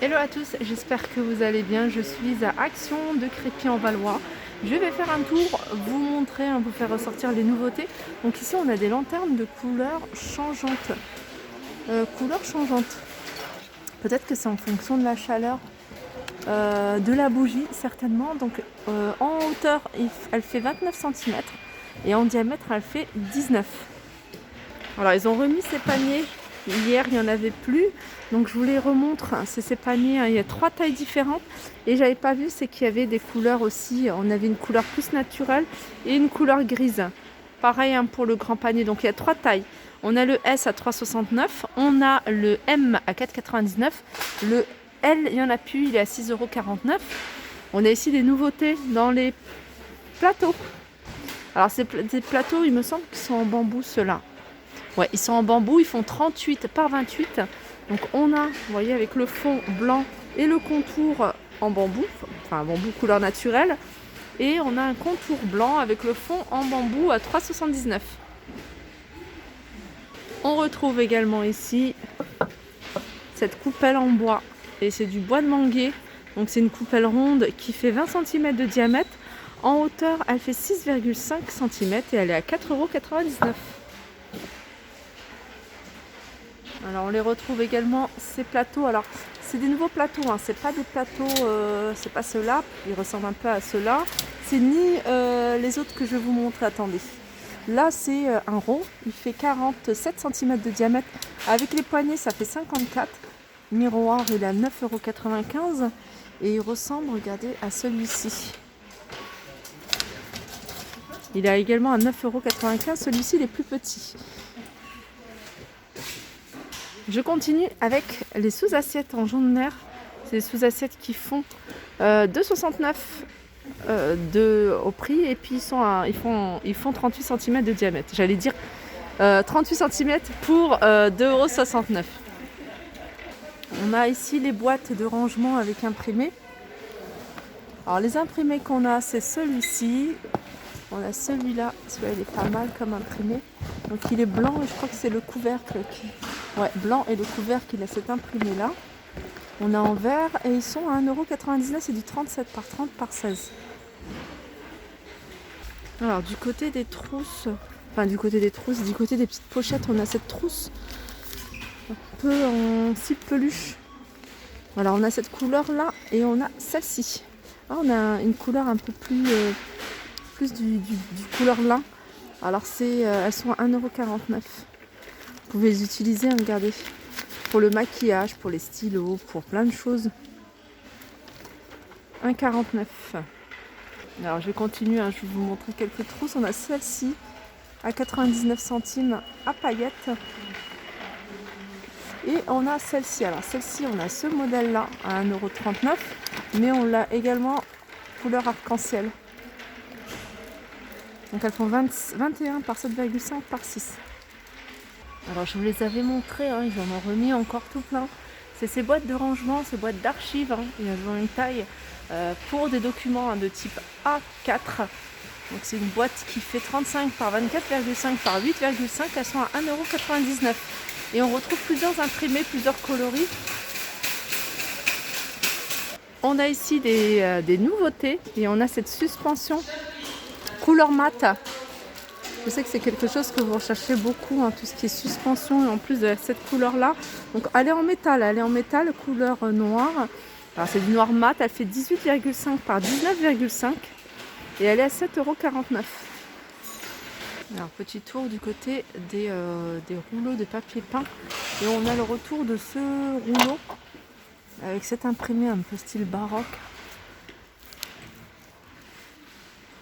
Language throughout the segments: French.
Hello à tous, j'espère que vous allez bien. Je suis à Action de Crépy-en-Valois. Je vais faire un tour, vous montrer, vous faire ressortir les nouveautés. Donc ici on a des lanternes de couleurs changeantes. Peut-être que c'est en fonction de la chaleur de la bougie certainement. Donc en hauteur elle fait 29 cm et en diamètre elle fait 19. Alors ils ont remis ces paniers. Hier il n'y en avait plus, donc je vous les remontre. C'est ces paniers, il y a 3 tailles différentes. Et j'avais pas vu, c'est qu'il y avait des couleurs aussi. On avait une couleur plus naturelle et une couleur grise. Pareil pour le grand panier, donc il y a 3 tailles. On a le S à 3,69 €, on a le M à 4,99 €, le L il n'y en a plus, il est à 6,49 €. On a ici des nouveautés dans les plateaux. Alors c'est des plateaux, il me semble qu'ils sont en bambou ceux-là. Ouais, ils sont en bambou, ils font 38 par 28. Donc on a, vous voyez, avec le fond blanc et le contour en bambou, enfin bambou couleur naturelle. Et on a un contour blanc avec le fond en bambou à 3,79 €. On retrouve également ici cette coupelle en bois. Et c'est du bois de manguier. Donc c'est une coupelle ronde qui fait 20 cm de diamètre. En hauteur, elle fait 6,5 cm et elle est à 4,99 €. Alors on les retrouve également ces plateaux. Alors c'est des nouveaux plateaux, c'est pas des plateaux, c'est pas ceux-là, ils ressemblent un peu à ceux-là. C'est ni les autres que je vais vous montrer, attendez. Là c'est un rond, il fait 47 cm de diamètre. Avec les poignées ça fait 54. Miroir il est à 9,95 € et il ressemble, regardez, à celui-ci. Il est également à 9,95 €, celui-ci il est plus petit. Je continue avec les sous-assiettes en jaune nerf. C'est des sous-assiettes qui font 2,69 au prix et puis ils font 38 cm de diamètre. J'allais dire 38 cm pour 2,69 €. On a ici les boîtes de rangement avec imprimés. Alors les imprimés qu'on a, c'est celui-ci. On a celui-là il est pas mal comme imprimé. Donc il est blanc et je crois que c'est le couvercle qui... Ouais, blanc et le couvercle, il a cet imprimé là. On a en vert et ils sont à 1,99 €, c'est du 37 par 30 par 16. Alors du côté des trousses, du côté des petites pochettes, on a cette trousse un peu en cible peluche. Voilà, on a cette couleur là et on a celle-ci. Là, on a une couleur un peu plus du couleur lin. Alors elles sont à 1,49 €. Vous pouvez les utiliser, regardez, pour le maquillage, pour les stylos, pour plein de choses. 1,49 €. Alors je vais continuer, je vais vous montrer quelques trousses. On a celle-ci à 99 centimes à paillettes. Et on a celle-ci. Alors celle-ci, on a ce modèle-là à 1,39 €, mais on l'a également couleur arc-en-ciel. Donc elles font 21 par 7,5 par 6. Alors je vous les avais montrés, ils en ont remis encore tout plein. C'est ces boîtes de rangement, ces boîtes d'archives. Elles ont une taille pour des documents de type A4. Donc c'est une boîte qui fait 35 par 24,5 par 8,5. Elles sont à 1,99 €. Et on retrouve plusieurs imprimés, plusieurs coloris. On a ici des nouveautés et on a cette suspension couleur mat. Je sais que c'est quelque chose que vous recherchez beaucoup, tout ce qui est suspension et en plus de cette couleur là. Donc elle est en métal, couleur noire. Alors c'est du noir mat, elle fait 18,5 par 19,5 et elle est à 7,49 €. Alors petit tour du côté des rouleaux de papier peint et on a le retour de ce rouleau avec cet imprimé un peu style baroque.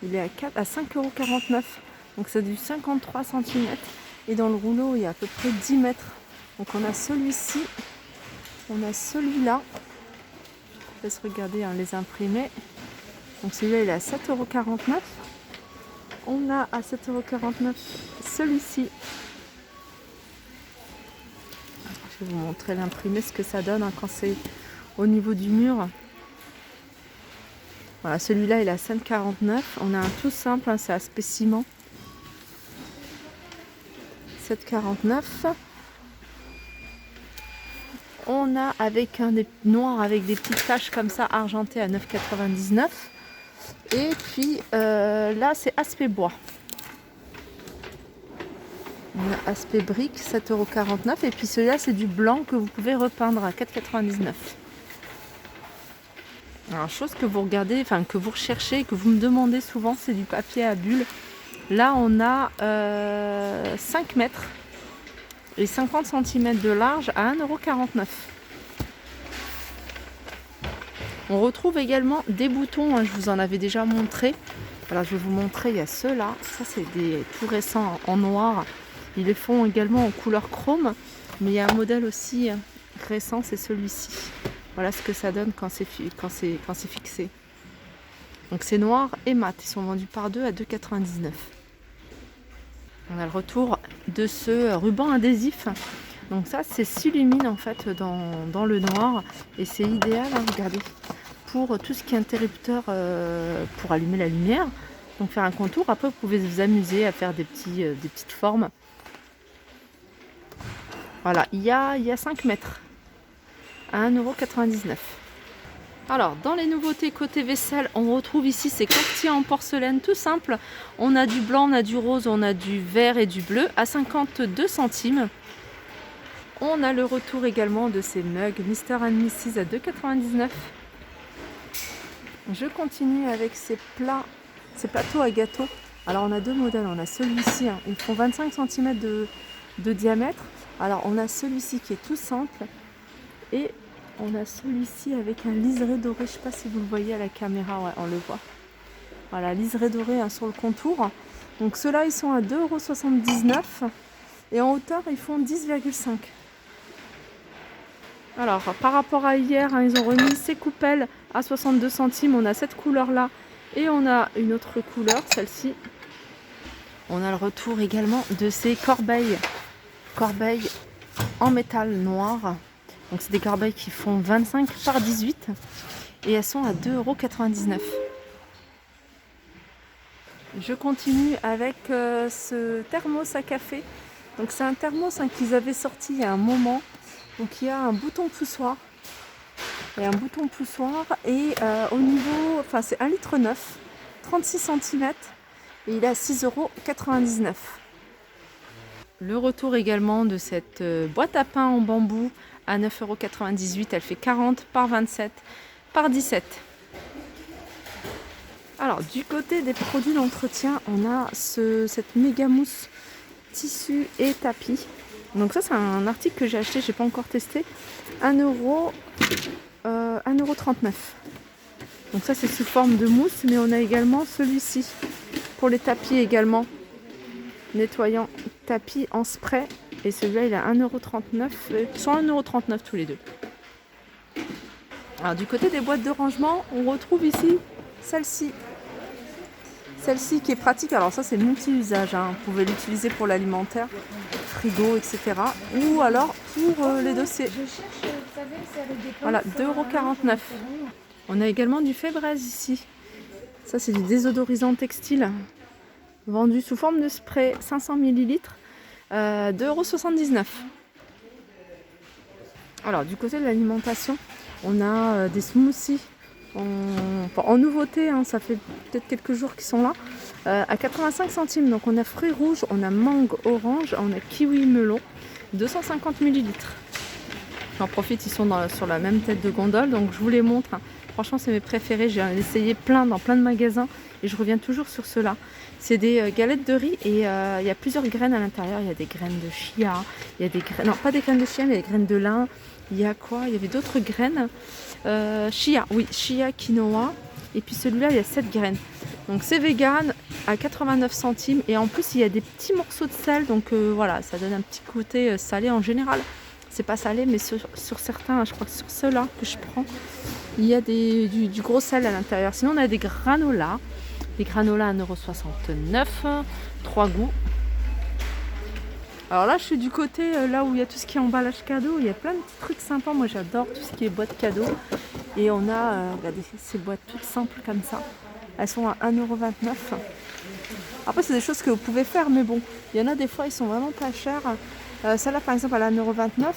Il est à 5,49 €. Donc c'est du 53 cm et dans le rouleau il y a à peu près 10 mètres. Donc on a celui-ci, on a celui-là. Je laisse regarder les imprimés. Donc celui-là il est à 7,49 €. On a à 7,49 € celui-ci. Je vais vous montrer l'imprimé, ce que ça donne quand c'est au niveau du mur. Voilà, celui-là il est à 7,49 €. On a un tout simple, c'est aspect ciment. 7,49 €. on a avec un des noirs avec des petites taches comme ça argentées à 9,99 €. Et puis là c'est aspect bois. On a aspect brique 7,49 €. Et puis celui-là c'est du blanc que vous pouvez repeindre à 4,99 €. Alors chose que vous regardez, enfin que vous recherchez, que vous me demandez souvent, c'est du papier à bulles. Là on a 5 mètres et 50 cm de large à 1,49 €. On retrouve également des boutons, hein, je vous en avais déjà montré. Alors je vais vous montrer, il y a ceux-là, ça c'est des tout récents en noir. Ils les font également en couleur chrome, mais il y a un modèle aussi récent, c'est celui-ci. Voilà ce que ça donne quand c'est fixé. Donc c'est noir et mat, ils sont vendus par deux à 2,99 €. On a le retour de ce ruban adhésif. Donc ça c'est s'illumine en fait dans le noir et c'est idéal, hein, regardez, pour tout ce qui est interrupteur pour allumer la lumière. Donc faire un contour, après vous pouvez vous amuser à faire des petites formes. Voilà, il y a 5 mètres à 1,99 €. Alors dans les nouveautés côté vaisselle, on retrouve ici ces quartiers en porcelaine tout simple. On a du blanc, on a du rose, on a du vert et du bleu à 52 centimes. On a le retour également de ces mugs Mr & Mrs à 2,99 €. Je continue avec ces plateaux à gâteau. Alors on a deux modèles, on a celui-ci, hein, ils font 25 cm de diamètre. Alors on a celui-ci qui est tout simple et on a celui-ci avec un liseré doré. Je ne sais pas si vous le voyez à la caméra, ouais, on le voit. Voilà, liseré doré, hein, sur le contour. Donc ceux-là ils sont à 2,79 € et en hauteur ils font 10,5 €. Alors par rapport à hier, hein, ils ont remis ces coupelles à 62 centimes. On a cette couleur là et on a une autre couleur, celle-ci. On a le retour également de ces corbeilles en métal noir. Donc c'est des corbeilles qui font 25 par 18 et elles sont à 2,99 €. Je continue avec ce thermos à café. Donc c'est un thermos, hein, qu'ils avaient sorti il y a un moment. Donc il y a un bouton poussoir. Et au niveau, enfin c'est 1,9 litre, 36 cm et il est à 6,99 €. Le retour également de cette boîte à pain en bambou à 9,98 €. Elle fait 40 par 27 par 17. Alors du côté des produits d'entretien, on a cette méga mousse tissu et tapis. Donc ça c'est un article que j'ai acheté, j'ai pas encore testé. 1,39 €. Donc ça c'est sous forme de mousse, mais on a également celui-ci pour les tapis également. Nettoyant tapis en spray. Et celui-là il est à 1,39 €. Ils sont à 1,39 € tous les deux. Alors du côté des boîtes de rangement, on retrouve ici celle-ci. Celle-ci qui est pratique, alors ça c'est multi-usage, hein. Vous pouvez l'utiliser pour l'alimentaire, frigo, etc. Ou alors pour les dossiers. Voilà, 2,49 €. On a également du Febreze ici. Ça c'est du désodorisant textile, vendu sous forme de spray 500 ml, 2,79 €. Alors du côté de l'alimentation, on a des smoothies en nouveauté, hein, ça fait peut-être quelques jours qu'ils sont là, à 85 centimes. Donc on a fruits rouges, on a mangue orange, on a kiwi melon, 250 ml. J'en profite, ils sont sur la même tête de gondole, donc je vous les montre, hein. Franchement c'est mes préférés, j'ai essayé dans plein de magasins et je reviens toujours sur ceux-là. C'est des galettes de riz et il y a plusieurs graines à l'intérieur. Il y a des graines de chia, il y a des graines, non pas des graines de chia mais des graines de lin. Il y a quoi? Il y avait d'autres graines. Chia, oui, chia, quinoa. Et puis celui-là, il y a 7 graines. Donc c'est vegan à 89 centimes. Et en plus, il y a des petits morceaux de sel. Donc voilà, ça donne un petit côté salé en général. C'est pas salé, mais sur certains, je crois que sur ceux-là que je prends, il y a du gros sel à l'intérieur. Sinon, on a des granolas. Les granolas à 1,69 €, 3 goûts. Alors là, je suis du côté là où il y a tout ce qui est emballage cadeau. Il y a plein de petits trucs sympas. Moi, j'adore tout ce qui est boîte cadeau. Et on a regardez, ces boîtes toutes simples comme ça. Elles sont à 1,29 €. Après, c'est des choses que vous pouvez faire, mais bon, il y en a des fois, ils sont vraiment pas chers. Celle-là, par exemple, elle est à 1,29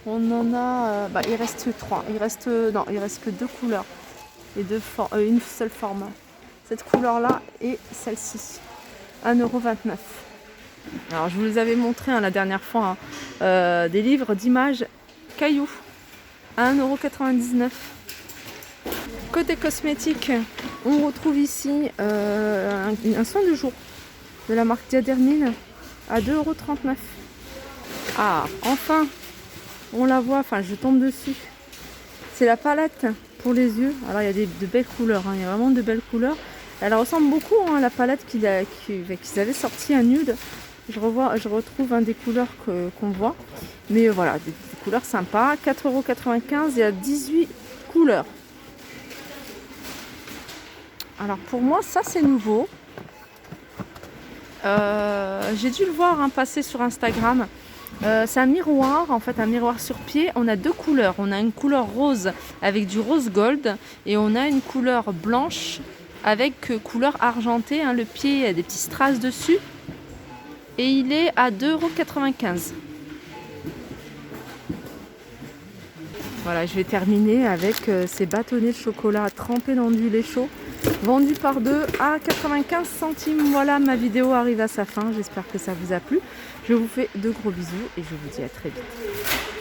€. On en a, il reste 3. Il reste que 2 couleurs et une seule forme. Cette couleur-là et celle-ci. 1,29 €. Alors je vous les avais montré la dernière fois, des livres d'images cailloux. 1,99 €. Côté cosmétique, on retrouve ici un soin de jour de la marque Diadermine à 2,39 €. Ah, enfin, on la voit, je tombe dessus. C'est la palette pour les yeux. Alors il y a de belles couleurs, il y a vraiment de belles couleurs. Elle ressemble beaucoup à la palette qu'ils avaient sortie à Nude. Je retrouve des couleurs qu'on voit. Mais voilà, des couleurs sympas. 4,95 €, il y a 18 couleurs. Alors pour moi, ça c'est nouveau. J'ai dû le voir passer sur Instagram. C'est un miroir, en fait, un miroir sur pied. On a 2 couleurs. On a une couleur rose avec du rose gold et on a une couleur blanche avec couleur argentée. Le pied a des petits strass dessus et il est à 2,95 €. Voilà, je vais terminer avec ces bâtonnets de chocolat trempés dans du lait chaud, vendus par 2 à 95 centimes. Voilà, ma vidéo arrive à sa fin. J'espère que ça vous a plu. Je vous fais de gros bisous et je vous dis à très vite.